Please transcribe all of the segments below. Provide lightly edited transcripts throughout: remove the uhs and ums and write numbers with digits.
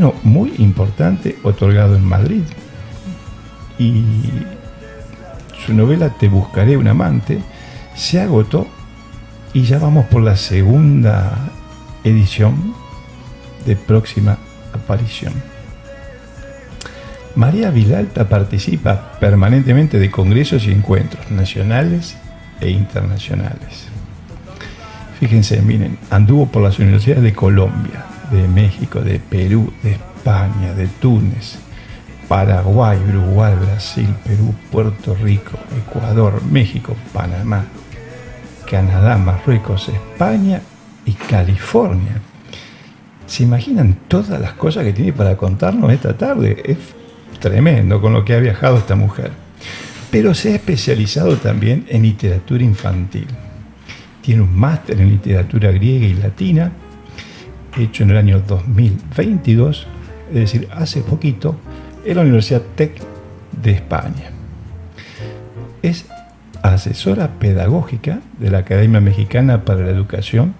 uno muy importante otorgado en Madrid. Y su novela Te buscaré un amante se agotó y ya vamos por la segunda edición de próxima aparición. María Vilalta participa permanentemente de congresos y encuentros nacionales e internacionales. Fíjense, miren, anduvo por las universidades de Colombia, de México, de Perú, de España, de Túnez, Paraguay, Uruguay, Brasil, Perú, Puerto Rico, Ecuador, México, Panamá, Canadá, Marruecos, España y California. ¿Se imaginan todas las cosas que tiene para contarnos esta tarde? Es tremendo con lo que ha viajado esta mujer. Pero se ha especializado también en literatura infantil. Tiene un máster en literatura griega y latina, hecho en el año 2022, es decir, hace poquito, en la Universidad Tec de España. Es asesora pedagógica de la Academia Mexicana para la Educación,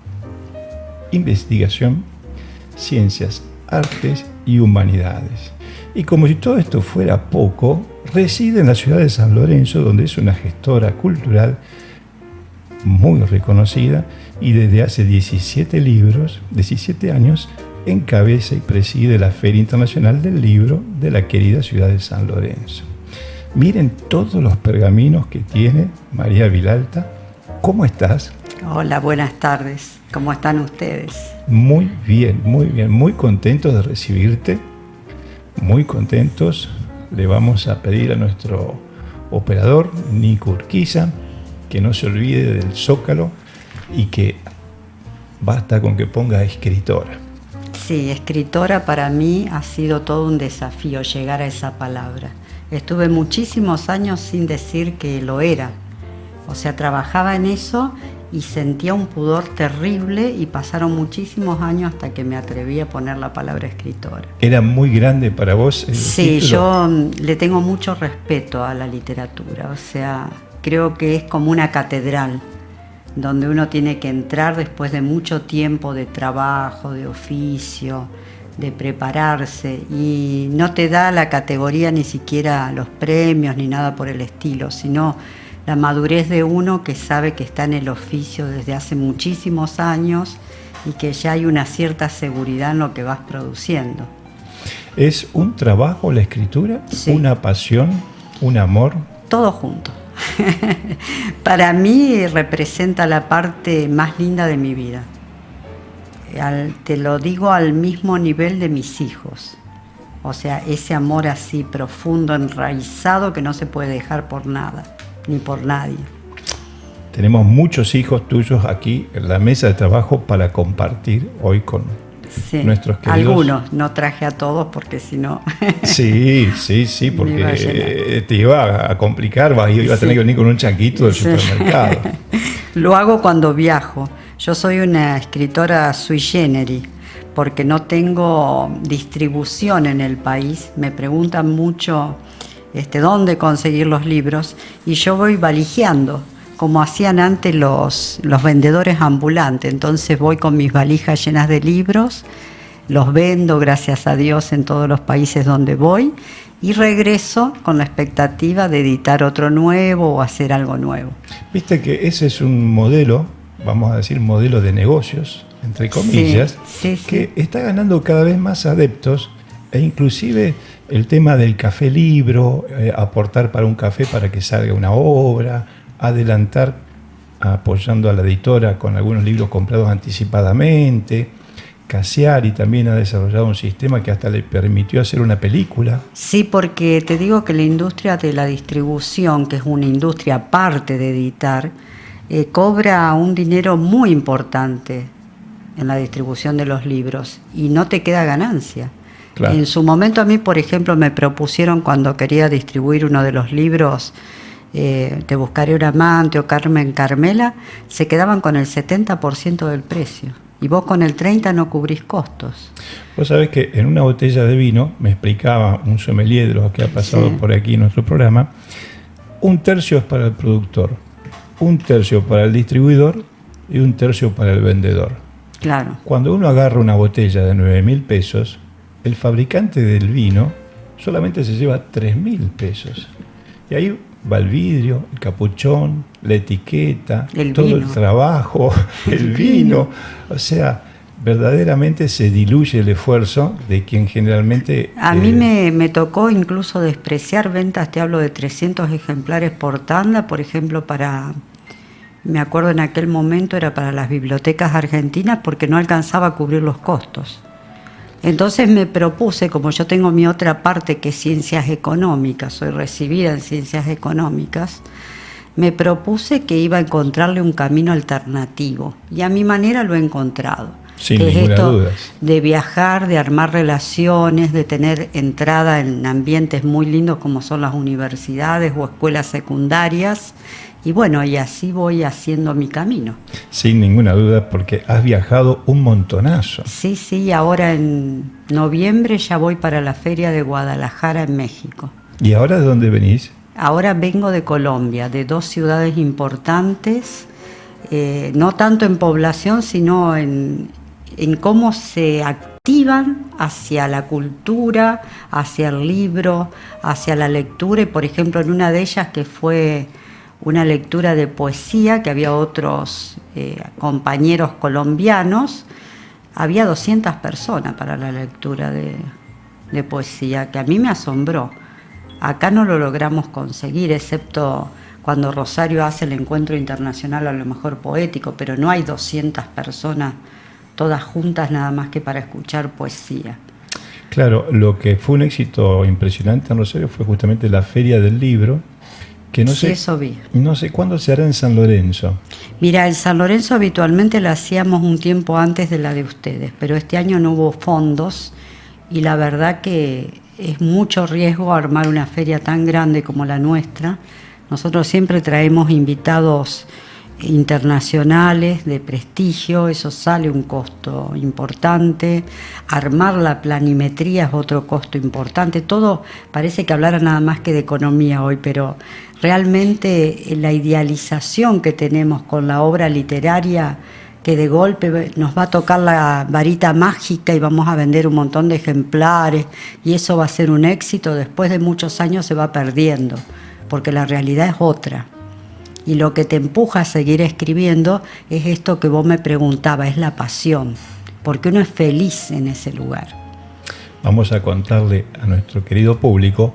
Investigación, Ciencias, Artes y Humanidades. Y como si todo esto fuera poco, reside en la ciudad de San Lorenzo, donde es una gestora cultural muy reconocida y desde hace 17 años encabeza y preside la Feria Internacional del Libro de la querida ciudad de San Lorenzo. Miren todos los pergaminos que tiene María Vilalta. ¿Cómo estás? Hola, buenas tardes. ¿Cómo están ustedes? Muy bien, muy contentos de recibirte, muy contentos. Le vamos a pedir a nuestro operador, Nico Urquiza, que no se olvide del Zócalo y que basta con que ponga escritora. Sí, escritora para mí ha sido todo un desafío llegar a esa palabra. Estuve muchísimos años sin decir que lo era. O sea, trabajaba en eso y sentía un pudor terrible y pasaron muchísimos años hasta que me atreví a poner la palabra escritora. ¿Era muy grande para vos el Sí, título? yo le tengo mucho respeto a la literatura. O sea, creo que es como una catedral donde uno tiene que entrar después de mucho tiempo de trabajo, de oficio, de prepararse, y no te da la categoría ni siquiera los premios ni nada por el estilo, sino la madurez de uno que sabe que está en el oficio desde hace muchísimos años y que ya hay una cierta seguridad en lo que vas produciendo. ¿Es un trabajo la escritura? Sí. ¿Una pasión? ¿Un amor? Todo junto. Para mí representa la parte más linda de mi vida. Te lo digo al mismo nivel de mis hijos. O sea, ese amor así profundo, enraizado, que no se puede dejar por nada, ni por nadie. Tenemos muchos hijos tuyos aquí en la mesa de trabajo para compartir hoy con nuestros queridos. Algunos, no traje a todos porque si no... Sí, porque te iba a complicar, iba a tener que venir con un changuito del supermercado. Lo hago cuando viajo. Yo soy una escritora sui generis, porque no tengo distribución en el país. Me preguntan mucho dónde conseguir los libros y yo voy valijeando, como hacían antes los vendedores ambulantes. Entonces voy con mis valijas llenas de libros, los vendo, gracias a Dios, en todos los países donde voy, y regreso con la expectativa de editar otro nuevo o hacer algo nuevo. Viste que ese es un modelo, vamos a decir modelo de negocios, entre comillas, sí. Que está ganando cada vez más adeptos, e inclusive el tema del café libro, aportar para un café para que salga una obra, adelantar apoyando a la editora con algunos libros comprados anticipadamente. Cassiari también ha desarrollado un sistema que hasta le permitió hacer una película. Sí, porque te digo que la industria de la distribución, que es una industria aparte de editar, cobra un dinero muy importante en la distribución de los libros y no te queda ganancia. Claro. En su momento a mí, por ejemplo, me propusieron cuando quería distribuir uno de los libros, Te buscaré un amante o Carmen Carmela, se quedaban con el 70% del precio. Y vos con el 30% no cubrís costos. Vos sabés que en una botella de vino, me explicaba un sommelier de los que ha pasado por aquí en nuestro programa, 1/3 es para el productor, 1/3 para el distribuidor y 1/3 para el vendedor. Claro. Cuando uno agarra una botella de 9.000 pesos, el fabricante del vino solamente se lleva 3.000 pesos. Y ahí va el vidrio, el capuchón, la etiqueta, todo el trabajo, el vino. O sea, verdaderamente se diluye el esfuerzo de quien generalmente... A mí me tocó incluso despreciar ventas, te hablo de 300 ejemplares por tanda, por ejemplo, me acuerdo en aquel momento era para las bibliotecas argentinas porque no alcanzaba a cubrir los costos. Entonces me propuse, como yo tengo mi otra parte que es ciencias económicas, soy recibida en ciencias económicas, me propuse que iba a encontrarle un camino alternativo y a mi manera lo he encontrado. Sin que ninguna es esto duda. de viajar, de armar relaciones, de tener entrada en ambientes muy lindos como son las universidades o escuelas secundarias. Y bueno, y así voy haciendo mi camino. Sin ninguna duda, porque has viajado un montonazo. Sí, ahora en noviembre ya voy para la Feria de Guadalajara en México. ¿Y ahora de dónde venís? Ahora vengo de Colombia, de 2 ciudades importantes, no tanto en población, sino en cómo se activan hacia la cultura, hacia el libro, hacia la lectura. Y por ejemplo, en una de ellas que fue una lectura de poesía, que había otros compañeros colombianos, había 200 personas para la lectura de poesía, que a mí me asombró. Acá no lo logramos conseguir, excepto cuando Rosario hace el encuentro internacional a lo mejor poético, pero no hay 200 personas todas juntas nada más que para escuchar poesía. Claro, lo que fue un éxito impresionante en Rosario fue justamente la Feria del Libro, que no sé, eso vi. No sé cuándo se hará en San Lorenzo. Mira, en San Lorenzo habitualmente la hacíamos un tiempo antes de la de ustedes, pero este año no hubo fondos y la verdad que es mucho riesgo armar una feria tan grande como la nuestra. Nosotros siempre traemos invitados internacionales de prestigio, eso sale un costo importante, armar la planimetría es otro costo importante, todo parece que hablara nada más que de economía hoy, pero realmente la idealización que tenemos con la obra literaria, que de golpe nos va a tocar la varita mágica y vamos a vender un montón de ejemplares y eso va a ser un éxito, después de muchos años se va perdiendo, porque la realidad es otra. Y lo que te empuja a seguir escribiendo es esto que vos me preguntabas, es la pasión, porque uno es feliz en ese lugar. Vamos a contarle a nuestro querido público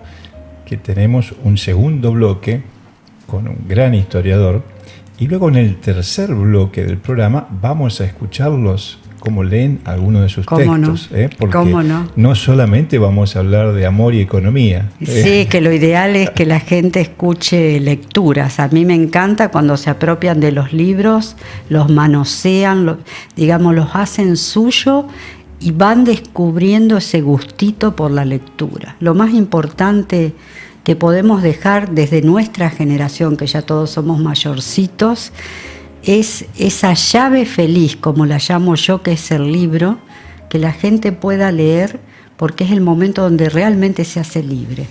que tenemos un segundo bloque con un gran historiador y luego en el tercer bloque del programa vamos a escucharlos cómo leen algunos de sus textos. Porque no solamente vamos a hablar de amor y economía. Sí, que lo ideal es que la gente escuche lecturas. A mí me encanta cuando se apropian de los libros, los manosean, los hacen suyo y van descubriendo ese gustito por la lectura. Lo más importante que podemos dejar desde nuestra generación, que ya todos somos mayorcitos, es esa llave feliz, como la llamo yo, que es el libro, que la gente pueda leer, porque es el momento donde realmente se hace libre.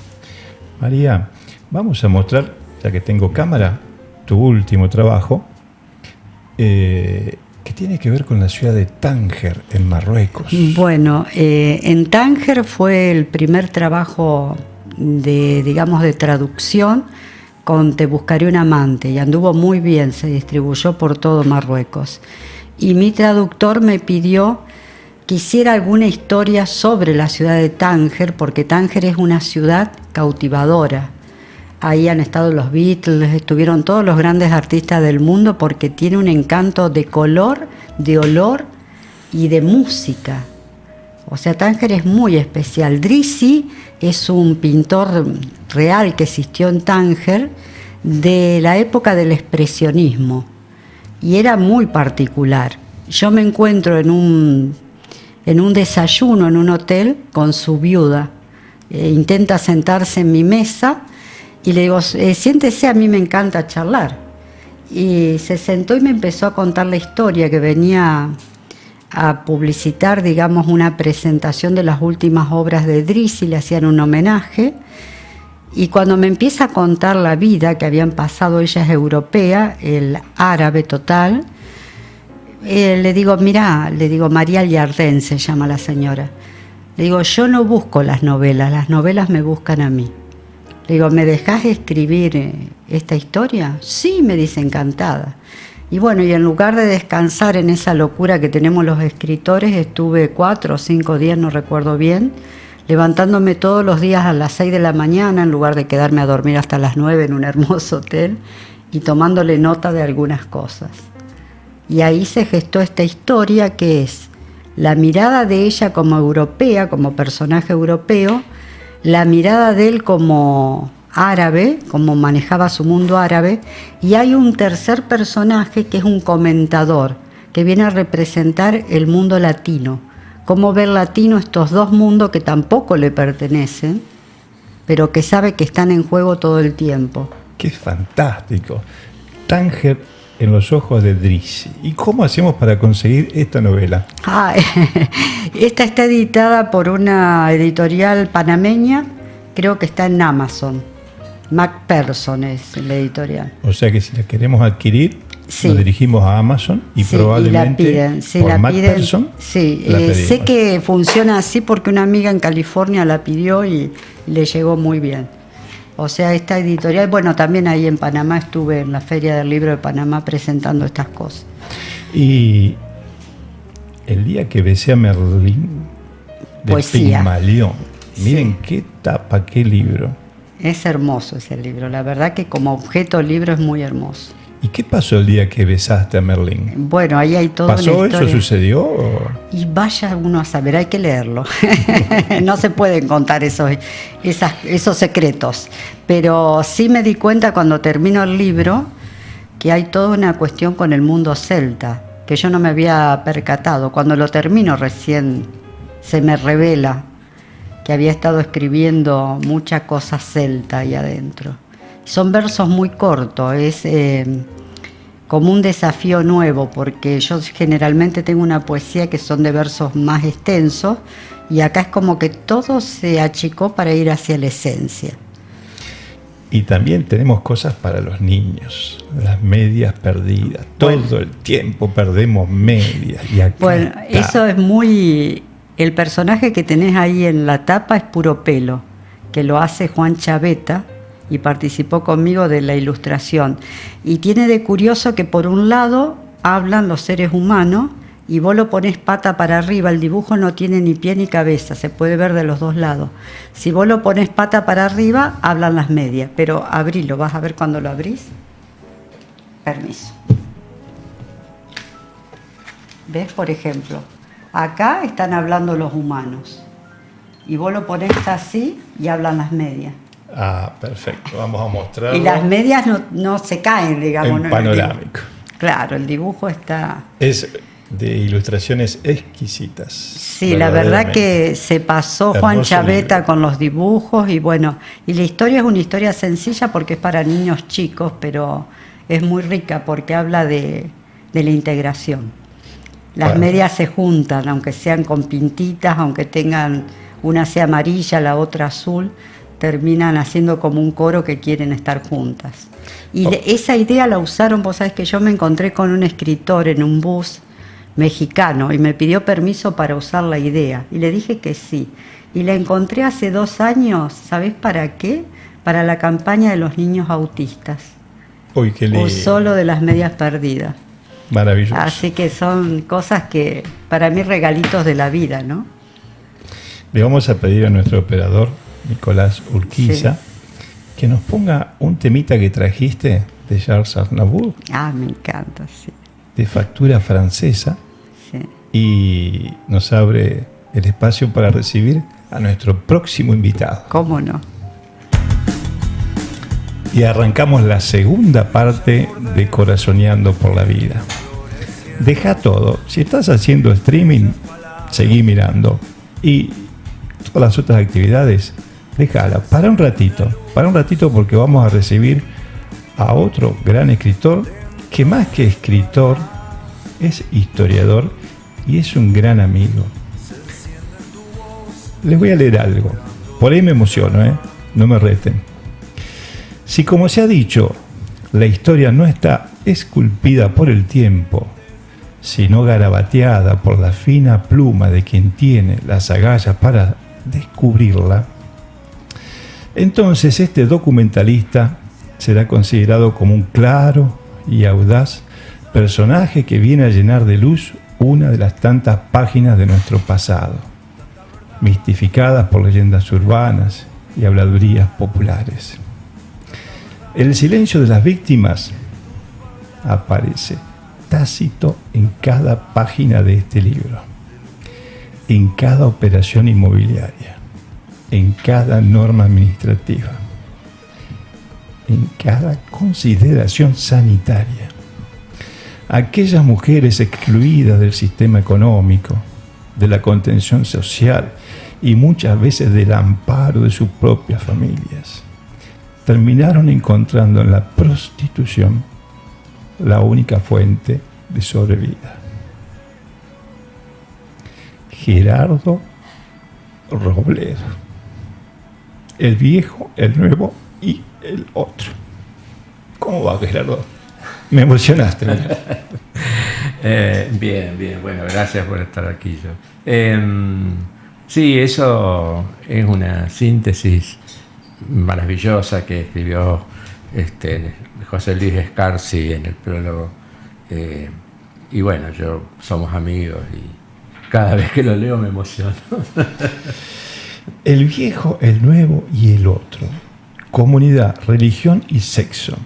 María, vamos a mostrar, ya que tengo cámara, tu último trabajo, que tiene que ver con la ciudad de Tánger, en Marruecos. Bueno, en Tánger fue el primer trabajo de traducción, con Te buscaré un amante, y anduvo muy bien, se distribuyó por todo Marruecos. Y mi traductor me pidió que hiciera alguna historia sobre la ciudad de Tánger, porque Tánger es una ciudad cautivadora. Ahí han estado los Beatles, estuvieron todos los grandes artistas del mundo, porque tiene un encanto de color, de olor y de música. O sea, Tánger es muy especial. Drizzy es un pintor real que existió en Tánger de la época del expresionismo y era muy particular. Yo me encuentro en un desayuno en un hotel con su viuda. Intenta sentarse en mi mesa y le digo, siéntese, a mí me encanta charlar. Y se sentó y me empezó a contar la historia, que venía a publicitar, digamos, una presentación de las últimas obras de Drizzy, le hacían un homenaje, y cuando me empieza a contar la vida que habían pasado, ella es europea, el árabe total, le digo, María Yardén se llama la señora, Le digo, yo no busco las novelas me buscan a mí. Le digo, ¿me dejás escribir esta historia? Sí, me dice, encantada. Y bueno, y en lugar de descansar en esa locura que tenemos los escritores, estuve 4 o 5 días, no recuerdo bien, levantándome todos los días a las 6 de la mañana, en lugar de quedarme a dormir hasta las 9 en un hermoso hotel, y tomándole nota de algunas cosas. Y ahí se gestó esta historia que es la mirada de ella como europea, como personaje europeo, la mirada de él como árabe, como manejaba su mundo árabe, y hay un tercer personaje que es un comentador, que viene a representar el mundo latino, cómo ver latino estos dos mundos que tampoco le pertenecen, pero que sabe que están en juego todo el tiempo. ¡Qué fantástico! Tánger en los ojos de Drizzy. ¿Y cómo hacemos para conseguir esta novela? Esta está editada por una editorial panameña, creo que está en Amazon. Macpherson es la editorial. O sea que si la queremos adquirir, sí, nos dirigimos a Amazon y probablemente y la piden. Sí, por la Macpherson. Sí, sé que funciona así porque una amiga en California la pidió y le llegó muy bien. O sea, esta editorial, bueno, también ahí en Panamá estuve en la Feria del Libro de Panamá presentando estas cosas. Y el día que besé a Merlín, de poesía. Pigmalión. Miren Sí. qué tapa, qué libro. Es hermoso ese libro, la verdad que como objeto el libro es muy hermoso. ¿Y qué pasó el día que besaste a Merlín? Bueno, ahí hay toda una ¿Pasó historia. eso? ¿Sucedió? ¿O? Y vaya uno a saber, hay que leerlo. No se pueden contar esos secretos. Pero sí me di cuenta cuando termino el libro que hay toda una cuestión con el mundo celta, que yo no me había percatado. Cuando lo termino recién se me revela que había estado escribiendo muchas cosas celta ahí adentro. Son versos muy cortos, es como un desafío nuevo, porque yo generalmente tengo una poesía que son de versos más extensos, y acá es como que todo se achicó para ir hacia la esencia. Y también tenemos cosas para los niños, las medias perdidas. Bueno, todo el tiempo perdemos medias. Y acá bueno, está. eso es muy... El personaje que tenés ahí en la tapa es Puro Pelo, que lo hace Juan Chaveta, y participó conmigo de la ilustración. Y tiene de curioso que por un lado hablan los seres humanos y vos lo ponés pata para arriba, el dibujo no tiene ni pie ni cabeza, se puede ver de los dos lados. Si vos lo ponés pata para arriba, hablan las medias, pero abrilo, vas a ver cuando lo abrís. Permiso. ¿Ves? Por ejemplo, acá están hablando los humanos y vos lo ponés así y hablan las medias. Ah, perfecto. Vamos a mostrarlo. Y las medias no se caen, digamos. En panorámico. Claro, el dibujo está... Es de ilustraciones exquisitas. Sí, la verdad que se pasó Juan Chaveta con los dibujos y bueno, y la historia es una historia sencilla porque es para niños chicos, pero es muy rica porque habla de la integración. Las medias se juntan, aunque sean con pintitas, aunque tengan una sea amarilla, la otra azul, terminan haciendo como un coro que quieren estar juntas. Y esa idea la usaron, vos sabés que yo me encontré con un escritor en un bus mexicano y me pidió permiso para usar la idea y le dije que sí. Y la encontré hace 2 años, ¿sabés para qué? Para la campaña de los niños autistas. Uy, qué lindo. Usó lo de las medias perdidas. Maravilloso. Así que son cosas que para mí regalitos de la vida, ¿no? Le vamos a pedir a nuestro operador, Nicolás Urquiza, sí, que nos ponga un temita que trajiste de Charles Aznavour. Ah, me encanta, sí. De factura francesa. Sí. Y nos abre el espacio para recibir a nuestro próximo invitado. ¿Cómo no? Y arrancamos la segunda parte de Corazoneando por la Vida. Deja todo. Si estás haciendo streaming, seguí mirando. Y todas las otras actividades, déjala. Para un ratito porque vamos a recibir a otro gran escritor que más que escritor es historiador y es un gran amigo. Les voy a leer algo. Por ahí me emociono, no me reten. Si, como se ha dicho, la historia no está esculpida por el tiempo, sino garabateada por la fina pluma de quien tiene las agallas para descubrirla, entonces este documentalista será considerado como un claro y audaz personaje que viene a llenar de luz una de las tantas páginas de nuestro pasado, mistificadas por leyendas urbanas y habladurías populares. El silencio de las víctimas aparece tácito en cada página de este libro, en cada operación inmobiliaria, en cada norma administrativa, en cada consideración sanitaria. Aquellas mujeres excluidas del sistema económico, de la contención social y muchas veces del amparo de sus propias familias, terminaron encontrando en la prostitución la única fuente de sobrevida. Gerardo Robledo. El viejo, el nuevo y el otro. ¿Cómo va, Gerardo? Me emocionaste. Bien. Bueno, gracias por estar aquí. Sí, eso es una síntesis maravillosa que escribió José Luis Escarsi en el prólogo. Y bueno, somos amigos y cada vez que lo leo me emociono. El viejo, el nuevo y el otro. Comunidad, religión y sexo.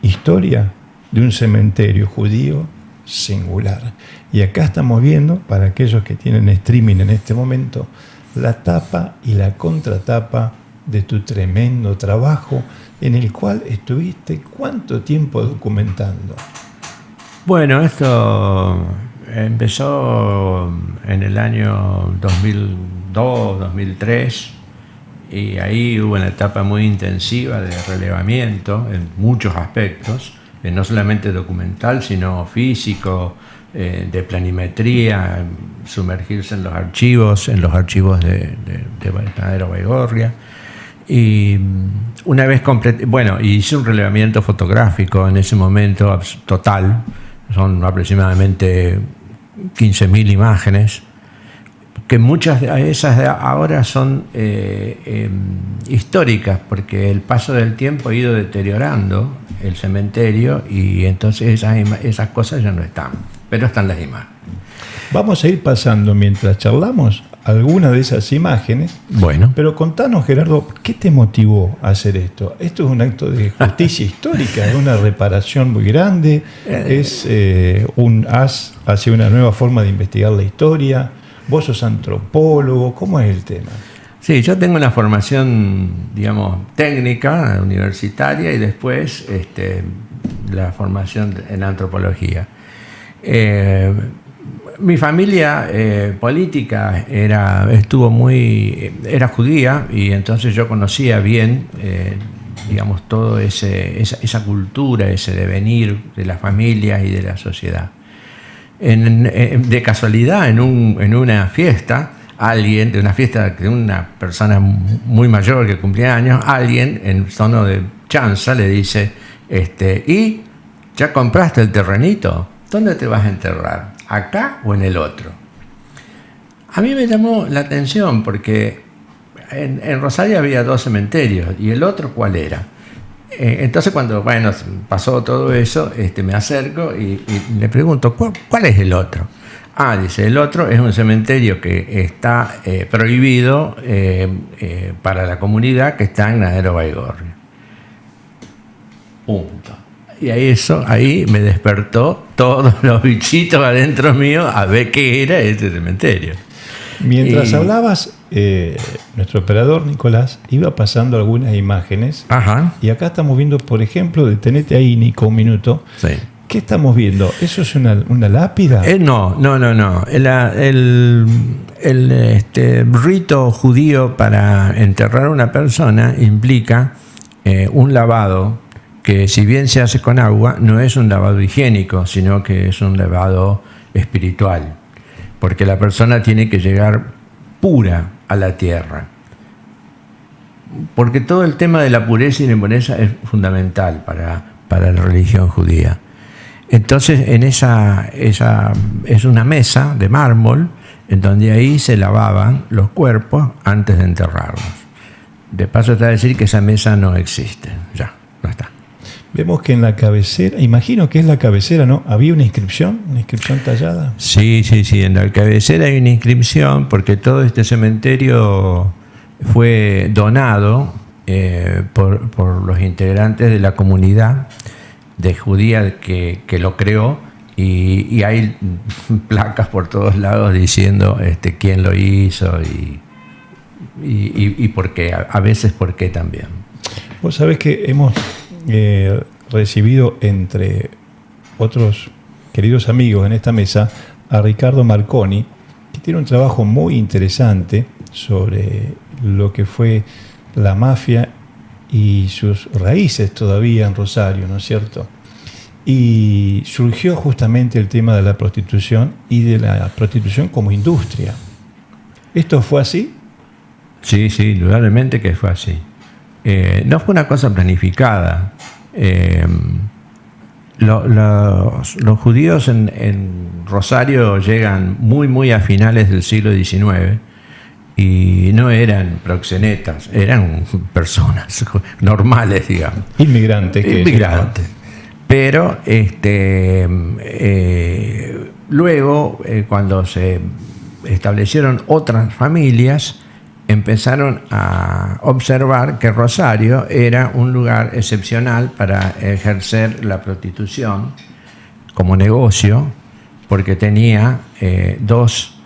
Historia de un cementerio judío singular. Y acá estamos viendo, para aquellos que tienen streaming en este momento, la tapa y la contratapa de tu tremendo trabajo en el cual estuviste ¿cuánto tiempo documentando? Bueno, esto empezó en el año 2002, 2003 y ahí hubo una etapa muy intensiva de relevamiento en muchos aspectos, no solamente documental, sino físico, de planimetría, sumergirse en los archivos de Nadero Baigorria. Y una vez completé, hice un relevamiento fotográfico en ese momento total, son aproximadamente 15.000 imágenes, que muchas de esas ahora son históricas, porque el paso del tiempo ha ido deteriorando el cementerio y entonces esas cosas ya no están, pero están las imágenes. Vamos a ir pasando mientras charlamos algunas de esas imágenes. Bueno. Pero contanos, Gerardo, ¿qué te motivó a hacer esto? Esto es un acto de justicia histórica, es una reparación muy grande, es un haz hacia una nueva forma de investigar la historia. Vos sos antropólogo, ¿cómo es el tema? Sí, yo tengo una formación, técnica, universitaria, y después la formación en antropología. Mi familia política era judía, y entonces yo conocía bien, todo esa cultura, ese devenir de las familias y de la sociedad. De casualidad, en una fiesta, de una persona muy mayor que cumplía años, alguien en tono de chanza le dice, ¿y ya compraste el terrenito? ¿Dónde te vas a enterrar? ¿Acá o en el otro? A mí me llamó la atención porque en Rosario había 2 cementerios, ¿y el otro cuál era? Entonces cuando pasó todo eso, me acerco y le pregunto, ¿cuál es el otro? Dice, el otro es un cementerio que está prohibido para la comunidad, que está en Nadero Baigorria. Punto. Y ahí me despertó todos los bichitos adentro mío a ver qué era ese cementerio. Mientras hablabas, nuestro operador Nicolás iba pasando algunas imágenes. Ajá. Y acá estamos viendo, por ejemplo, detenete ahí, Nico, un minuto. Sí. ¿Qué estamos viendo? ¿Eso es una lápida? No. El rito judío para enterrar a una persona implica un lavado que, si bien se hace con agua, no es un lavado higiénico, sino que es un lavado espiritual, porque la persona tiene que llegar pura a la tierra. Porque todo el tema de la pureza y la impureza es fundamental para la religión judía. Entonces en esa es una mesa de mármol en donde ahí se lavaban los cuerpos antes de enterrarlos. De paso está a decir que esa mesa no existe, ya, no está. Vemos que en la cabecera, imagino que es la cabecera, ¿no? ¿Había una inscripción tallada? Sí, en la cabecera hay una inscripción porque todo este cementerio fue donado por los integrantes de la comunidad de judía que lo creó, y hay placas por todos lados diciendo quién lo hizo y por qué, a veces por qué también. Vos sabés que hemos recibido, entre otros queridos amigos en esta mesa, a Ricardo Marconi, que tiene un trabajo muy interesante sobre lo que fue la mafia y sus raíces todavía en Rosario, ¿no es cierto? Y surgió justamente el tema de la prostitución y de la prostitución como industria. ¿Esto fue así? Sí, indudablemente que fue así. No fue una cosa planificada. Los judíos en Rosario llegan muy a finales del siglo XIX y no eran proxenetas, eran personas normales, digamos. Inmigrantes. Pero luego, cuando se establecieron otras familias, empezaron a observar que Rosario era un lugar excepcional para ejercer la prostitución como negocio, porque tenía dos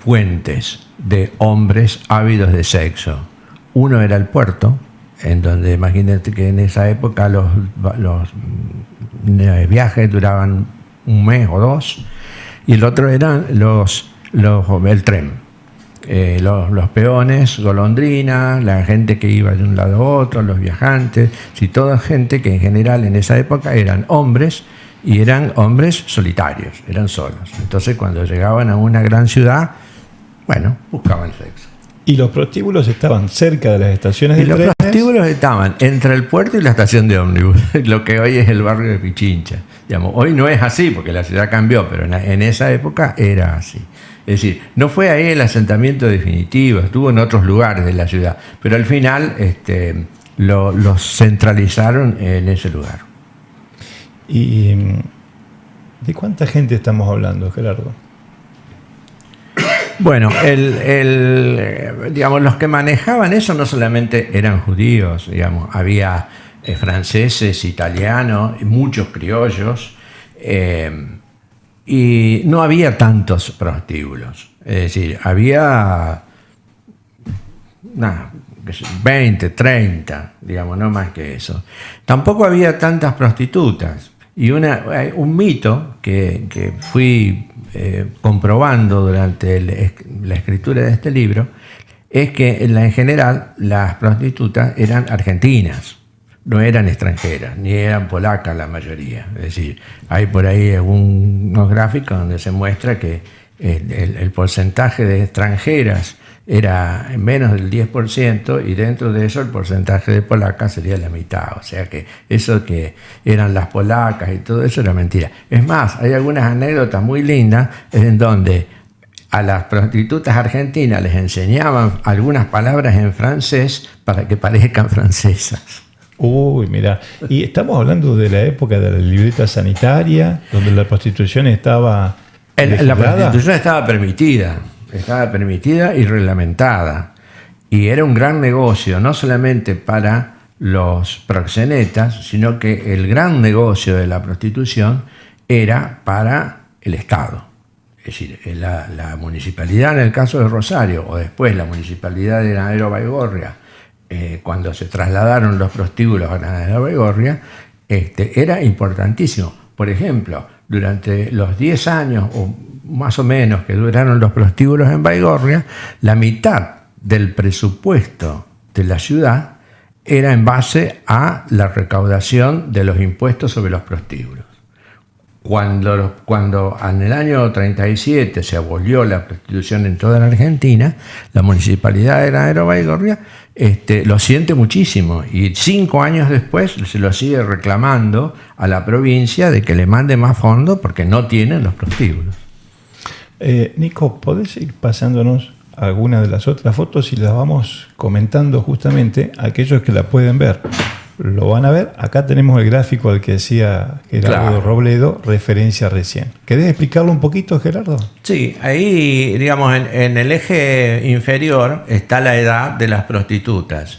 fuentes de hombres ávidos de sexo. Uno era el puerto, en donde imagínate que en esa época los viajes duraban un mes o dos, y el otro eran el tren, los peones, golondrinas, la gente que iba de un lado a otro, los viajantes, toda gente que en general en esa época eran hombres, y eran hombres solitarios, eran solos. Entonces cuando llegaban a una gran ciudad, buscaban sexo. ¿Y los prostíbulos estaban cerca de las estaciones de trenes? Los prostíbulos estaban entre el puerto y la estación de ómnibus, lo que hoy es el barrio de Pichincha. Hoy no es así porque la ciudad cambió, pero en esa época era así. Es decir, no fue ahí el asentamiento definitivo, estuvo en otros lugares de la ciudad, pero al final los centralizaron en ese lugar. ¿Y de cuánta gente estamos hablando, Gerardo? Bueno, digamos, los que manejaban eso no solamente eran judíos, digamos, había franceses, italianos, muchos criollos, y no había tantos prostíbulos. Es decir, había 20, 30, digamos, no más que eso. Tampoco había tantas prostitutas. Y un mito que fui comprobando durante la escritura de este libro es que en general las prostitutas eran argentinas, no eran extranjeras, ni eran polacas la mayoría. Es decir, hay por ahí algunos gráficos donde se muestra que el porcentaje de extranjeras era menos del 10%, y dentro de eso el porcentaje de polacas sería la mitad. O sea que eso que eran las polacas y todo eso era mentira. Es más, hay algunas anécdotas muy lindas en donde a las prostitutas argentinas les enseñaban algunas palabras en francés para que parezcan francesas. Uy, mira, y estamos hablando de la época de la libreta sanitaria, donde la prostitución estaba... La prostitución estaba permitida y reglamentada, y era un gran negocio, no solamente para los proxenetas, sino que el gran negocio de la prostitución era para el Estado. Es decir, la municipalidad en el caso de Rosario, o después la municipalidad de Granadero Baigorria, cuando se trasladaron los prostíbulos a Granadero Baigorria, era importantísimo. Por ejemplo, durante los 10 años o más o menos que duraron los prostíbulos en Baigorria, la mitad del presupuesto de la ciudad era en base a la recaudación de los impuestos sobre los prostíbulos. Cuando en el año 37 se abolió la prostitución en toda la Argentina, la municipalidad de Granadero Baigorria lo siente muchísimo y 5 años después se lo sigue reclamando a la provincia de que le mande más fondos porque no tienen los prostíbulos. Nico, ¿podés ir pasándonos algunas de las otras fotos y las vamos comentando justamente? Aquellos que la pueden ver lo van a ver. Acá tenemos el gráfico al que decía Gerardo Robledo, referencia recién. ¿Querés explicarlo un poquito, Gerardo? Sí, ahí, digamos, en el eje inferior está la edad de las prostitutas.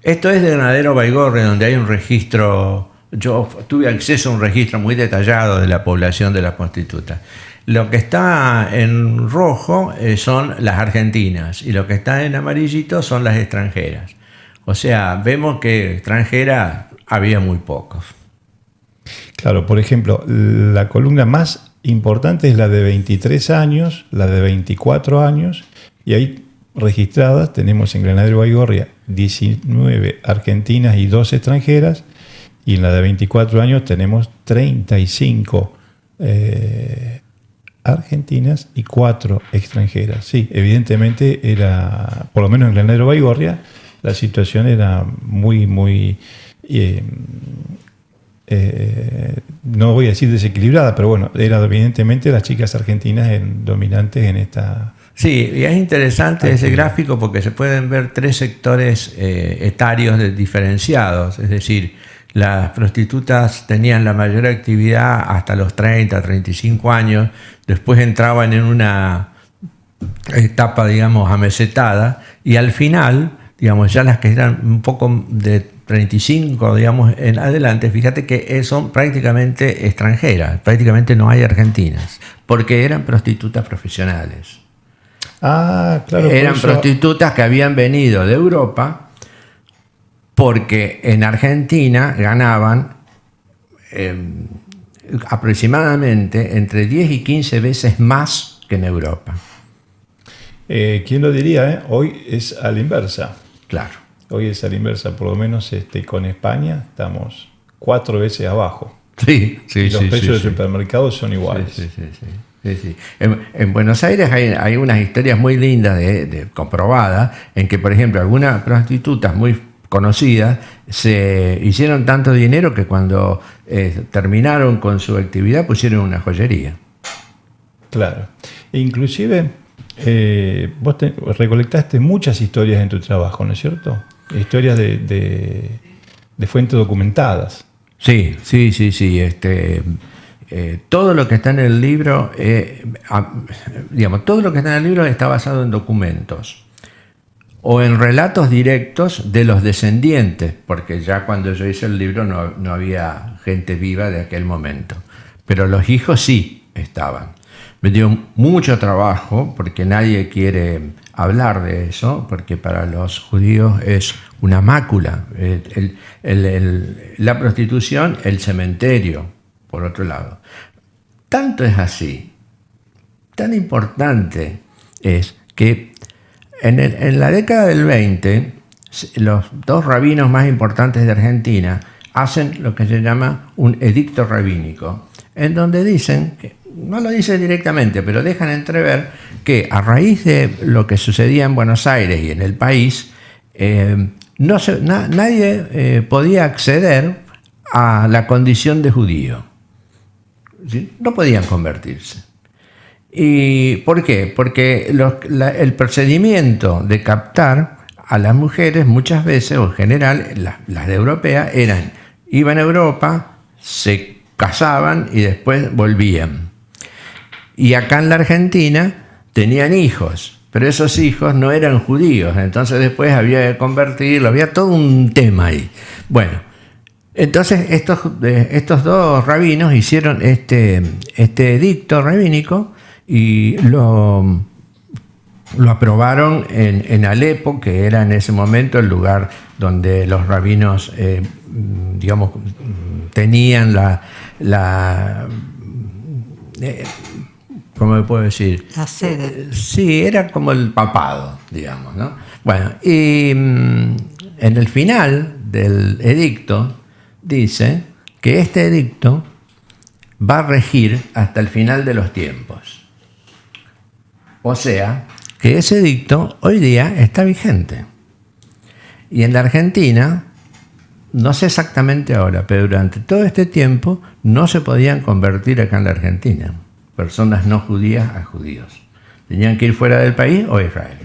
Esto es de Granadero Baigorria, donde hay un registro. Yo tuve acceso a un registro muy detallado de la población de las prostitutas. Lo que está en rojo son las argentinas y lo que está en amarillito son las extranjeras. O sea, vemos que extranjera había muy pocos. Claro, por ejemplo, la columna más importante es la de 23 años, la de 24 años, y ahí registradas tenemos en Granadero Baigorria 19 argentinas y 2 extranjeras, y en la de 24 años tenemos 35 argentinas y 4 extranjeras. Sí, evidentemente era, por lo menos en Granadero Baigorria, la situación era muy, no voy a decir desequilibrada, pero bueno, era evidentemente las chicas argentinas dominantes en esta. Sí, y es interesante ese gráfico porque se pueden ver 3 sectores etarios diferenciados, es decir, las prostitutas tenían la mayor actividad hasta los 30, 35 años, después entraban en una etapa, digamos, amesetada, y al final, digamos, ya las que eran un poco de 35, digamos, en adelante, fíjate que son prácticamente extranjeras, prácticamente no hay argentinas, porque eran prostitutas profesionales. Ah, claro. Eran prostitutas que habían venido de Europa porque en Argentina ganaban aproximadamente entre 10 y 15 veces más que en Europa. ¿Quién lo diría? Hoy es a la inversa. Claro. Hoy es a la inversa, por lo menos con España estamos 4 veces abajo. Sí, sí, y los sí, precios sí, de supermercados son iguales. Sí, sí, sí. Sí, sí. En Buenos Aires hay unas historias muy lindas comprobadas en que, por ejemplo, algunas prostitutas muy conocidas se hicieron tanto dinero que cuando terminaron con su actividad pusieron una joyería. Claro. E inclusive vos recolectaste muchas historias en tu trabajo, ¿no es cierto? Historias de fuentes documentadas. Sí. Todo lo que está en el libro, todo lo que está en el libro está basado en documentos o en relatos directos de los descendientes, porque ya cuando yo hice el libro no había gente viva de aquel momento, pero los hijos sí estaban. Me dio mucho trabajo porque nadie quiere hablar de eso, porque para los judíos es una mácula. La prostitución, el cementerio, por otro lado. Tanto es así, tan importante es que en la década del 20, los 2 rabinos más importantes de Argentina hacen lo que se llama un edicto rabínico, en donde dicen, no lo dicen directamente, pero dejan entrever que a raíz de lo que sucedía en Buenos Aires y en el país, nadie podía acceder a la condición de judío. ¿Sí? No podían convertirse. ¿Y por qué? Porque el procedimiento de captar a las mujeres muchas veces, o en general, las de europeas, iban a Europa, se casaban y después volvían. Y acá en la Argentina tenían hijos, pero esos hijos no eran judíos, entonces después había que convertirlo, había todo un tema ahí. Bueno, entonces estos 2 rabinos hicieron este edicto rabínico y lo aprobaron en Alepo, que era en ese momento el lugar donde los rabinos, tenían ¿cómo me puedo decir? La sede. Sí, era como el papado, digamos, ¿no? Bueno, y en el final del edicto dice que este edicto va a regir hasta el final de los tiempos. O sea, que ese edicto hoy día está vigente. Y en la Argentina, no sé exactamente ahora, pero durante todo este tiempo no se podían convertir acá en la Argentina personas no judías a judíos. Tenían que ir fuera del país o a Israel.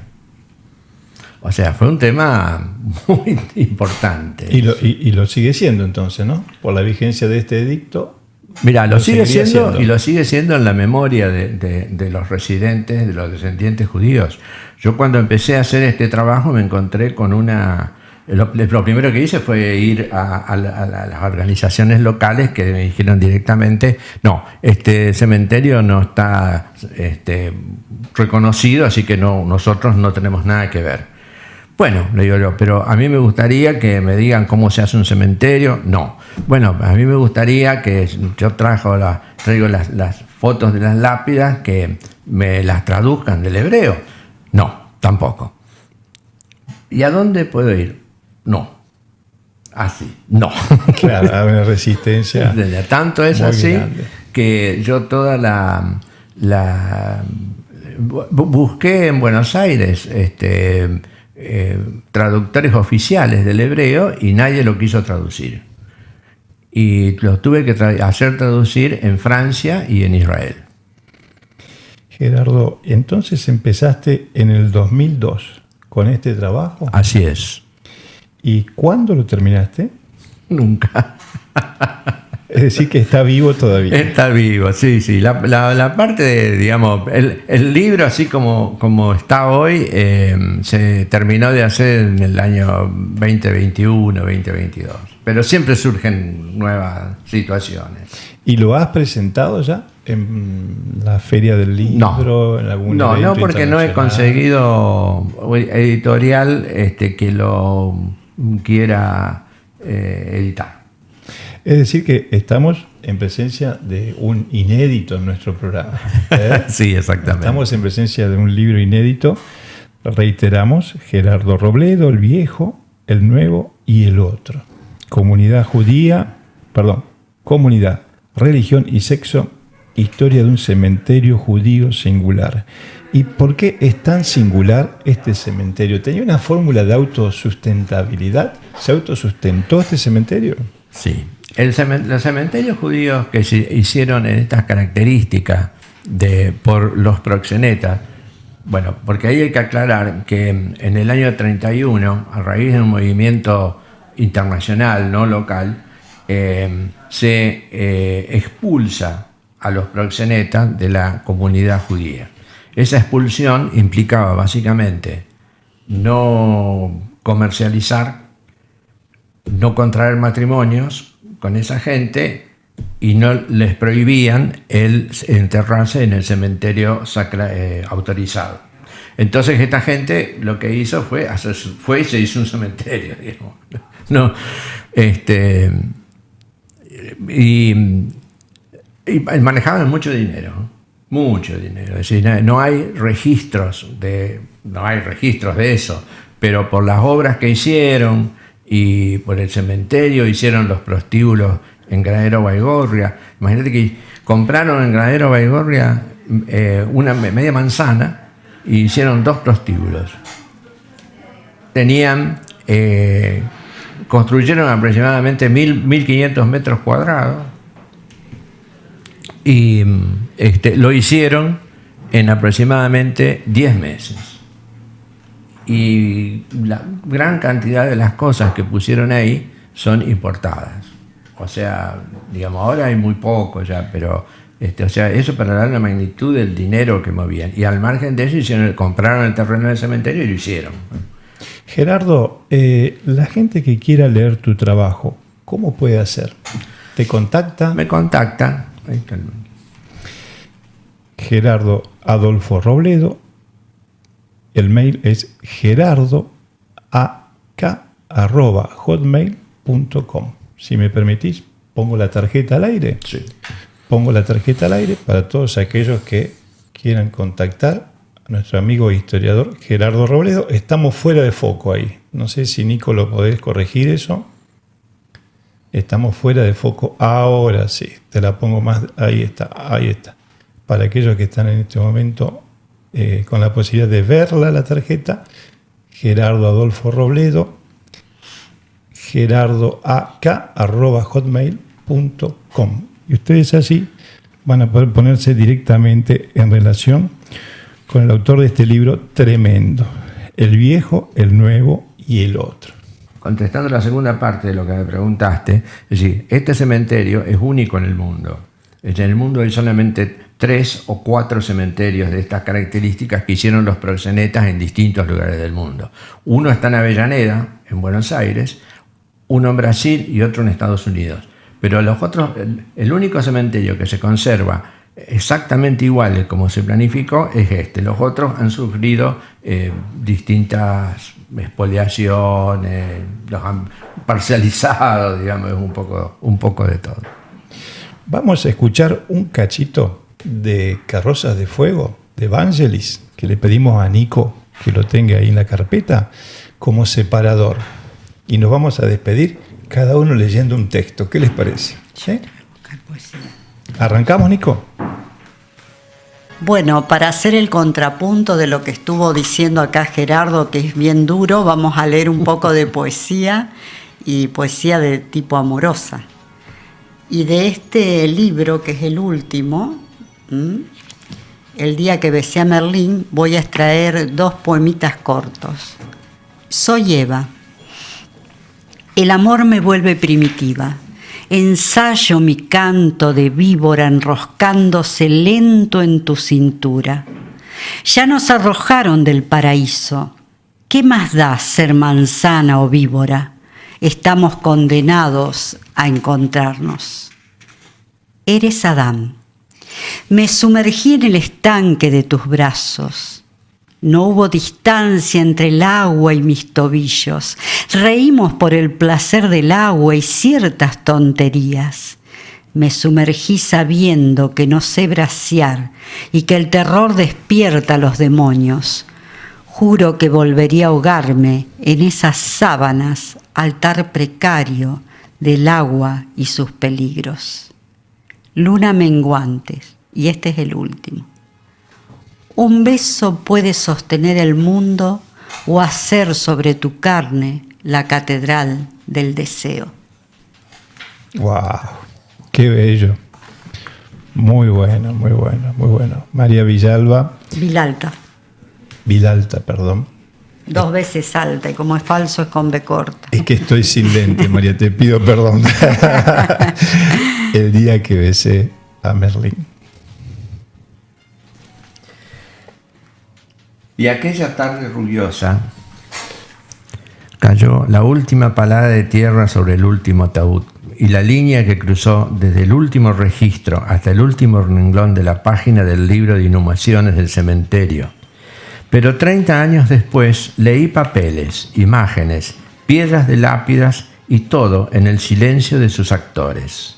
O sea, fue un tema muy importante. Y lo sigue siendo entonces, ¿no? Por la vigencia de este edicto. Mira, lo sigue siendo y lo sigue siendo en la memoria de los residentes, de los descendientes judíos. Yo cuando empecé a hacer este trabajo me encontré con una... Lo primero que hice fue ir a las organizaciones locales que me dijeron directamente, no, este cementerio no está reconocido, así que nosotros no tenemos nada que ver. Bueno, le digo yo, pero a mí me gustaría que me digan cómo se hace un cementerio. No. Bueno, a mí me gustaría que yo traigo las fotos de las lápidas, que me las traduzcan del hebreo. No, tampoco. ¿Y a dónde puedo ir? No. Así, no. Claro, hay una resistencia. Tanto es así grande, que yo toda busqué en Buenos Aires traductores oficiales del hebreo y nadie lo quiso traducir. Y lo tuve que hacer traducir en Francia y en Israel. Gerardo, entonces empezaste en el 2002 con este trabajo. Así es. ¿Y cuándo lo terminaste? Nunca. Es decir, que está vivo todavía. Está vivo, sí, sí. La parte de, digamos, el libro así como está hoy, se terminó de hacer en el año 2021, 2022. Pero siempre surgen nuevas situaciones. ¿Y lo has presentado ya en la Feria del Libro? En algún evento no, porque no he conseguido editorial que lo quiera editar. Es decir, que estamos en presencia de un inédito en nuestro programa. Sí, exactamente. Estamos en presencia de un libro inédito. Reiteramos, Gerardo Robledo, el viejo, el nuevo y el otro. Comunidad, religión y sexo, historia de un cementerio judío singular. ¿Y por qué es tan singular este cementerio? ¿Tenía una fórmula de autosustentabilidad? ¿Se autosustentó este cementerio? Sí. Los cementerios judíos que se hicieron en estas características por los proxenetas, bueno, porque ahí hay que aclarar que en el año 31, a raíz de un movimiento internacional, no local, se expulsa a los proxenetas de la comunidad judía. Esa expulsión implicaba básicamente no comercializar, no contraer matrimonios con esa gente y no les prohibían el enterrarse en el cementerio autorizado. Entonces esta gente lo que hizo fue y se hizo un cementerio, digamos. No, y manejaban mucho dinero. Es decir, no hay registros de eso, pero por las obras que hicieron y por el cementerio hicieron los prostíbulos en Granadero Baigorria. Imagínate que compraron en Granadero Baigorria una media manzana y hicieron 2 prostíbulos. Construyeron aproximadamente 1.500 metros cuadrados y lo hicieron en aproximadamente 10 meses. Y la gran cantidad de las cosas que pusieron ahí son importadas. O sea, digamos, ahora hay muy poco ya, pero eso para dar la magnitud del dinero que movían. Y al margen de eso compraron el terreno del cementerio y lo hicieron. Gerardo, la gente que quiera leer tu trabajo, ¿cómo puede hacer? ¿Te contacta? Me contacta. Ahí está el... Gerardo Adolfo Robledo. El mail es gerardoak@hotmail.com. Si me permitís, pongo la tarjeta al aire. Sí. Pongo la tarjeta al aire para todos aquellos que quieran contactar a nuestro amigo historiador Gerardo Robledo. Estamos fuera de foco ahí. No sé si, Nico, lo podés corregir eso. Estamos fuera de foco. Ahora sí, te la pongo más. Ahí está, ahí está. Para aquellos que están en este momento con la posibilidad de verla, la tarjeta, Gerardo Adolfo Robledo, gerardoak@hotmail.com. Y ustedes así van a poder ponerse directamente en relación con el autor de este libro tremendo, El Viejo, el Nuevo y el Otro. Contestando la segunda parte de lo que me preguntaste, es decir, este cementerio es único en el mundo. En el mundo hay solamente 3 o 4 cementerios de estas características que hicieron los proxenetas en distintos lugares del mundo. Uno está en Avellaneda, en Buenos Aires, uno en Brasil y otro en Estados Unidos. Pero los otros, el único cementerio que se conserva exactamente igual como se planificó es este. Los otros han sufrido distintas expoliaciones, los han parcializado, digamos, un poco de todo. Vamos a escuchar un cachito de Carrozas de Fuego, de Vangelis, que le pedimos a Nico que lo tenga ahí en la carpeta como separador. Y nos vamos a despedir cada uno leyendo un texto. ¿Qué les parece? ¿Sí? ¿Arrancamos, Nico? Bueno, para hacer el contrapunto de lo que estuvo diciendo acá Gerardo, que es bien duro, vamos a leer un poco de poesía y poesía de tipo amorosa. Y de este libro, que es el último, El día que besé a Merlín, voy a extraer 2 poemitas cortos. Soy Eva. El amor me vuelve primitiva. Ensayo mi canto de víbora enroscándose lento en tu cintura. Ya nos arrojaron del paraíso. ¿Qué más da ser manzana o víbora? Estamos condenados a encontrarnos. Eres Adán. Me sumergí en el estanque de tus brazos. No hubo distancia entre el agua y mis tobillos. Reímos por el placer del agua y ciertas tonterías. Me sumergí sabiendo que no sé bracear y que el terror despierta a los demonios. Juro que volvería a ahogarme en esas sábanas, altar precario del agua y sus peligros. Luna menguante, y este es el último. Un beso puede sostener el mundo o hacer sobre tu carne la catedral del deseo. ¡Wow! ¡Qué bello! Muy bueno, muy bueno, muy bueno. María Villalba. Vilalta, perdón. 2 veces alta, y como es falso es con B corta. Es que estoy sin lente, María, te pido perdón. El día que besé a Merlín. Y aquella tarde rubiosa cayó la última palada de tierra sobre el último ataúd, y la línea que cruzó desde el último registro hasta el último renglón de la página del libro de inhumaciones del cementerio. Pero 30 años después leí papeles, imágenes, piedras de lápidas y todo en el silencio de sus actores.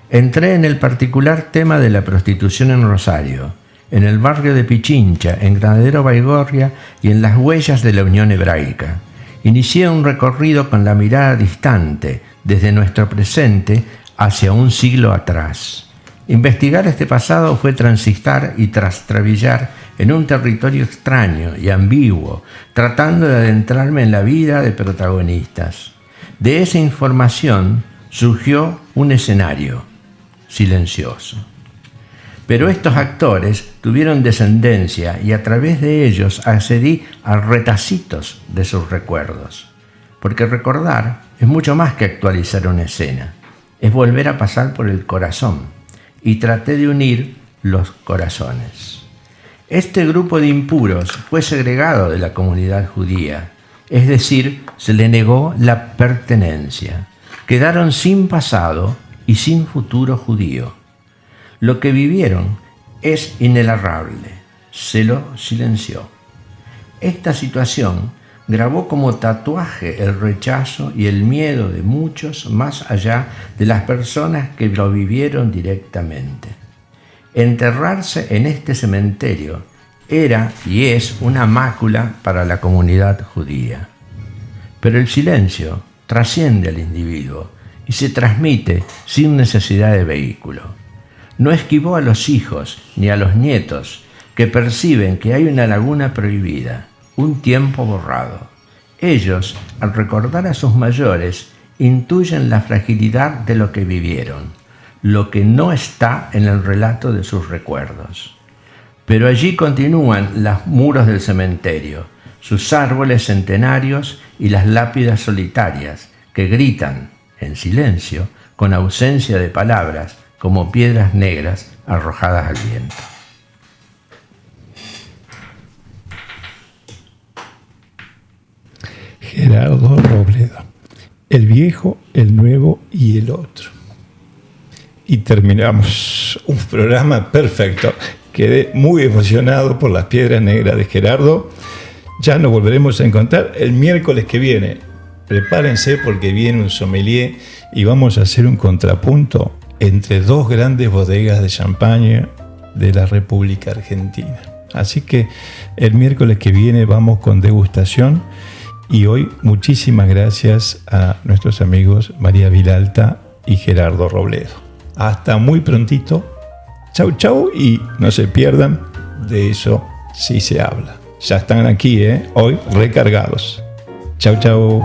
Entré en el particular tema de la prostitución en Rosario, en el barrio de Pichincha, en Granadero Baigorria y en las huellas de la Unión Hebraica. Inicié un recorrido con la mirada distante, desde nuestro presente hacia un siglo atrás. Investigar este pasado fue transitar y trastrabillar en un territorio extraño y ambiguo, tratando de adentrarme en la vida de protagonistas. De esa información surgió un escenario silencioso. Pero estos actores tuvieron descendencia y a través de ellos accedí a retacitos de sus recuerdos. Porque recordar es mucho más que actualizar una escena, es volver a pasar por el corazón, y traté de unir los corazones. Este grupo de impuros fue segregado de la comunidad judía, es decir, se le negó la pertenencia. Quedaron sin pasado y sin futuro judío. Lo que vivieron es inenarrable, se lo silenció. Esta situación grabó como tatuaje el rechazo y el miedo de muchos más allá de las personas que lo vivieron directamente. Enterrarse en este cementerio era y es una mácula para la comunidad judía. Pero el silencio trasciende al individuo y se transmite sin necesidad de vehículo. No esquivó a los hijos ni a los nietos, que perciben que hay una laguna prohibida, un tiempo borrado. Ellos, al recordar a sus mayores, intuyen la fragilidad de lo que vivieron, lo que no está en el relato de sus recuerdos. Pero allí continúan los muros del cementerio, sus árboles centenarios y las lápidas solitarias que gritan, en silencio, con ausencia de palabras, como piedras negras arrojadas al viento. Gerardo Robledo, el viejo, el nuevo y el otro. Y terminamos un programa perfecto. Quedé muy emocionado por las piedras negras de Gerardo. Ya nos volveremos a encontrar el miércoles que viene. Prepárense porque viene un sommelier y vamos a hacer un contrapunto entre dos grandes bodegas de champaña de la República Argentina. Así que el miércoles que viene vamos con degustación. Y hoy muchísimas gracias a nuestros amigos María Vilalta y Gerardo Robledo. Hasta muy prontito. Chau, chau, y no se pierdan de Eso Sí Se Habla. Ya están aquí, hoy recargados. Chau, chau.